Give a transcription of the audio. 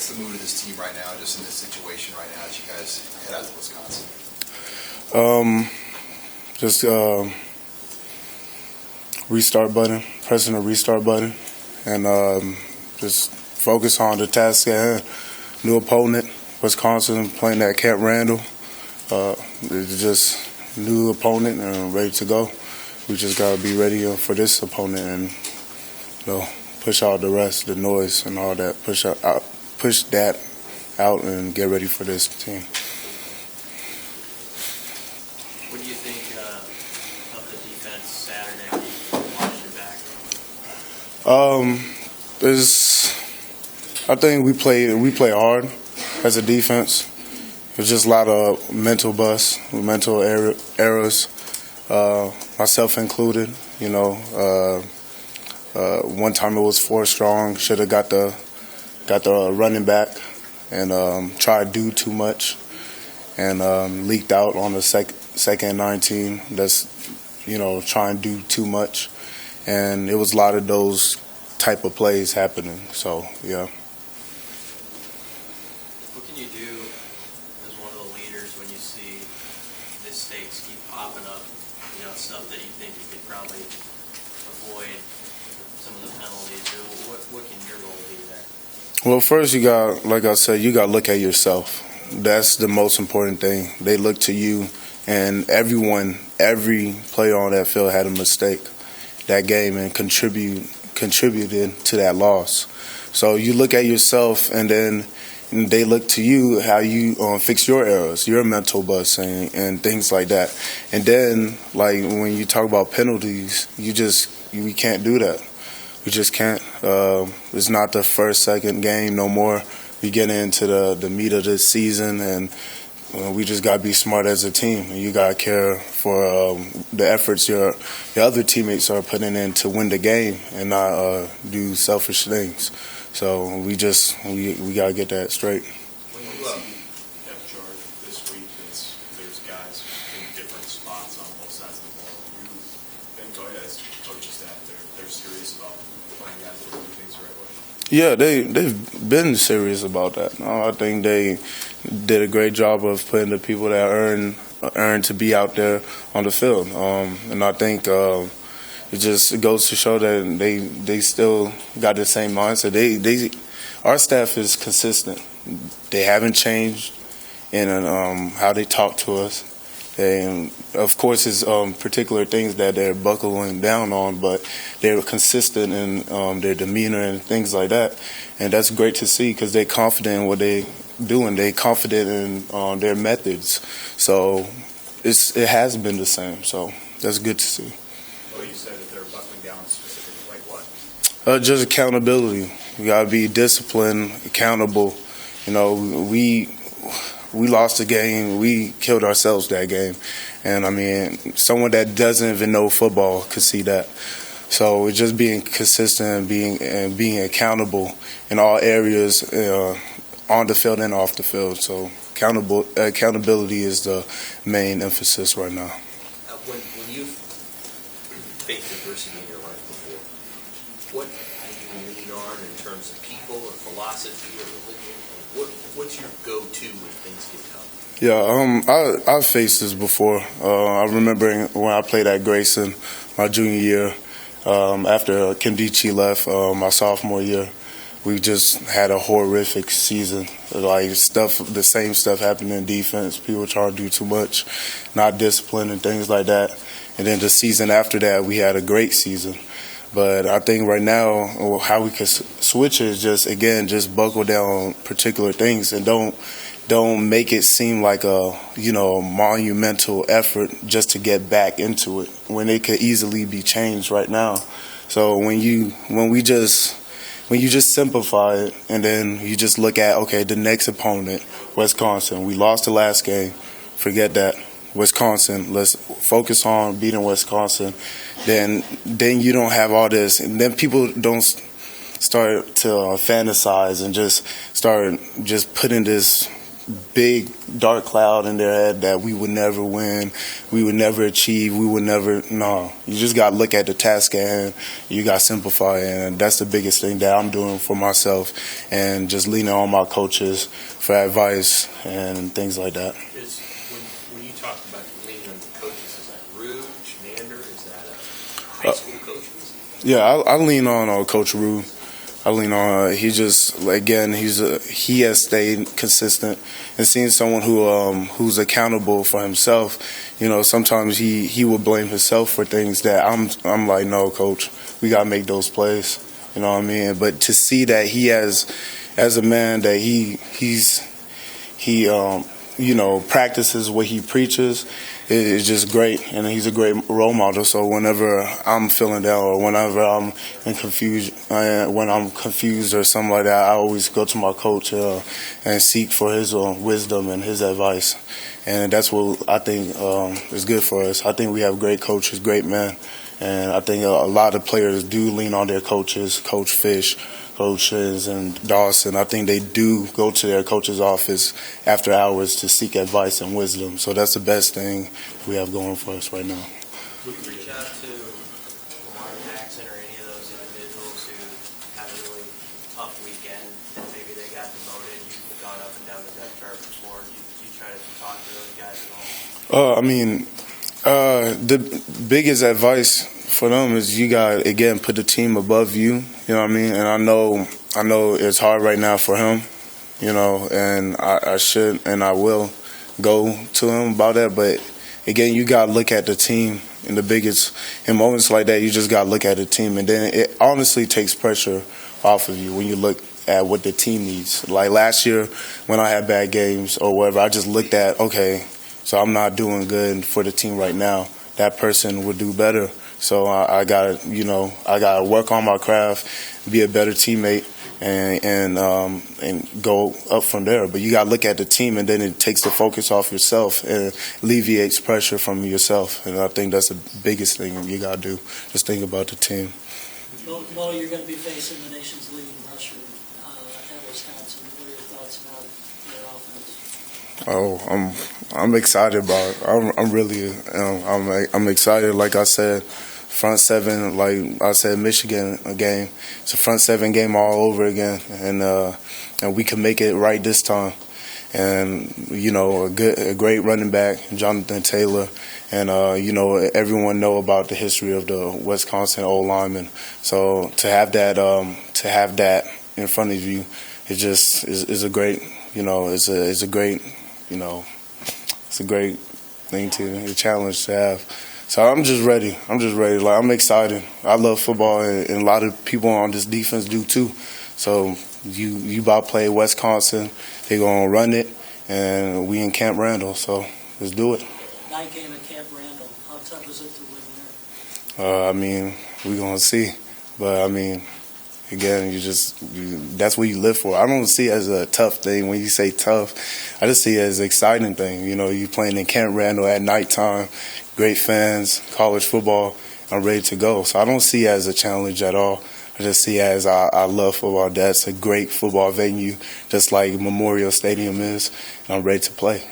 What's the mood of this team right now, just in this situation right now as you guys head out to Wisconsin? Just restart button, pressing the restart button, and just focus on the task at hand. New opponent, Wisconsin, playing at Camp Randall. It's just new opponent and ready to go. We just gotta be ready for this opponent and push out the rest, the noise and all that. Push that out and get ready for this team. What do you think of the defense Saturday when you watched it back? I think we play hard as a defense. There's just a lot of mental mental errors, myself included. One time it was 4 strong. Should have got the running back and tried to do too much and leaked out on the second 19. That's trying to do too much, and it was a lot of those type of plays happening. So yeah. What can you do as one of the leaders when you see mistakes keep popping up? Stuff that you think you could probably avoid some of the penalties. What can your role be there? Well, first you got, like I said, you got to look at yourself. That's the most important thing. They look to you, and every player on that field had a mistake that game and contributed to that loss. So you look at yourself, and then they look to you how you fix your errors, your mental bust, and things like that. And then, like when you talk about penalties, we can't do that. We just can't. It's not the first, second game no more. We get into the meat of the season, and we just got to be smart as a team. And you got to care for the efforts your other teammates are putting in to win the game and not do selfish things. So we got to get that straight. When you see depth chart this week, there's guys in different spots on both sides of the ball. You think, as coaching staff, they're serious about playing guys that do things the right way? Yeah, they've been serious about that. I think they did a great job of putting the people that earn to be out there on the field, and I think. It just goes to show that they still got the same mindset. Our staff is consistent. They haven't changed in how they talk to us. Of course, it's particular things that they're buckling down on, but they're consistent in their demeanor and things like that. And that's great to see because they're confident in what they're doing. They're confident in their methods. So it has been the same. So that's good to see. Well, you said that they're buckling down specifically, like what? Just accountability. We gotta be disciplined, accountable. We lost the game. We killed ourselves that game, and I mean, someone that doesn't even know football could see that. So it's just being consistent and being accountable in all areas, on the field and off the field. So accountability is the main emphasis right now. When you've faced adversity in your life before, what do you lean on in terms of people or philosophy or religion? What's your go-to when things get tough? Yeah, I've faced this before. I remember when I played at Grayson my junior year, after Kimdichie left my sophomore year. We just had a horrific season. The same stuff happened in defense. People trying to do too much, not disciplined and things like that. And then the season after that, we had a great season. But I think right now, how we can switch is just buckle down on particular things and don't make it seem like a monumental effort just to get back into it when it could easily be changed right now. So when you just simplify it and then you just look at, okay, the next opponent, Wisconsin. We lost the last game. Forget that. Wisconsin, let's focus on beating Wisconsin. Then you don't have all this. And then people don't start to fantasize and just start just putting this big dark cloud in their head that we would never win, we would never achieve, we would never. No, you just got to look at the task at hand. You got to simplify, and that's the biggest thing that I'm doing for myself, and just leaning on my coaches for advice and things like that. When you talk about leaning on the coaches, is that Rue, Shenander? Is that a high school coach? Yeah, I lean on Coach Rue. I lean on. He just again, he has stayed consistent, and seeing someone who's accountable for himself. You know, sometimes he will blame himself for things that I'm like, no, Coach, we gotta make those plays. You know what I mean? But to see that he has, as a man, that he practices what he preaches is just great, and he's a great role model. So whenever I'm feeling down or whenever I'm when I'm confused or something like that, I always go to my coach and seek for his wisdom and his advice. And that's what I think is good for us. I think we have great coaches, great men, and I think a lot of players do lean on their coaches, Coach Fish, coaches, and Dawson. I think they do go to their coach's office after hours to seek advice and wisdom. So that's the best thing we have going for us right now. Would you reach out to Lamar Jackson or any of those individuals who had a really tough weekend and maybe they got demoted? You've gone up and down the depth chart before. Do you try to talk to those guys at all? The biggest advice for them is you got to, again, put the team above you. You know what I mean? And I know it's hard right now for him, you know, and I should and I will go to him about that. But, again, you got to look at the team. In moments like that, you just got to look at the team. And then it honestly takes pressure off of you when you look at what the team needs. Like last year when I had bad games or whatever, I just looked at, okay, so I'm not doing good for the team right now. That person would do better. So I gotta work on my craft, be a better teammate, and go up from there. But you gotta look at the team, and then it takes the focus off yourself and alleviates pressure from yourself. And I think that's the biggest thing you gotta do. Just think about the team. Mo, you're going to be facing the nation's leading rusher at Wisconsin. What are your thoughts about their offense? Oh, I'm excited about it. I'm really I'm excited. Like I said, front seven. Like I said, Michigan game. It's a front seven game all over again, and we can make it right this time. And a great running back, Jonathan Taylor, and everyone know about the history of the Wisconsin O lineman. So to have that in front of you, it just is a great it's a great thing a challenge to have. So I'm just ready. Like I'm excited. I love football, and a lot of people on this defense do too. So you about to play Wisconsin. They're gonna run it, and we in Camp Randall. So let's do it. Night game at Camp Randall. How tough is it to win there? We're gonna see, but again, that's what you live for. I don't see it as a tough thing. When you say tough, I just see it as an exciting thing. You playing in Camp Randall at nighttime, great fans, college football. I'm ready to go. So I don't see it as a challenge at all. I just see it as I love football. That's a great football venue, just like Memorial Stadium is, and I'm ready to play.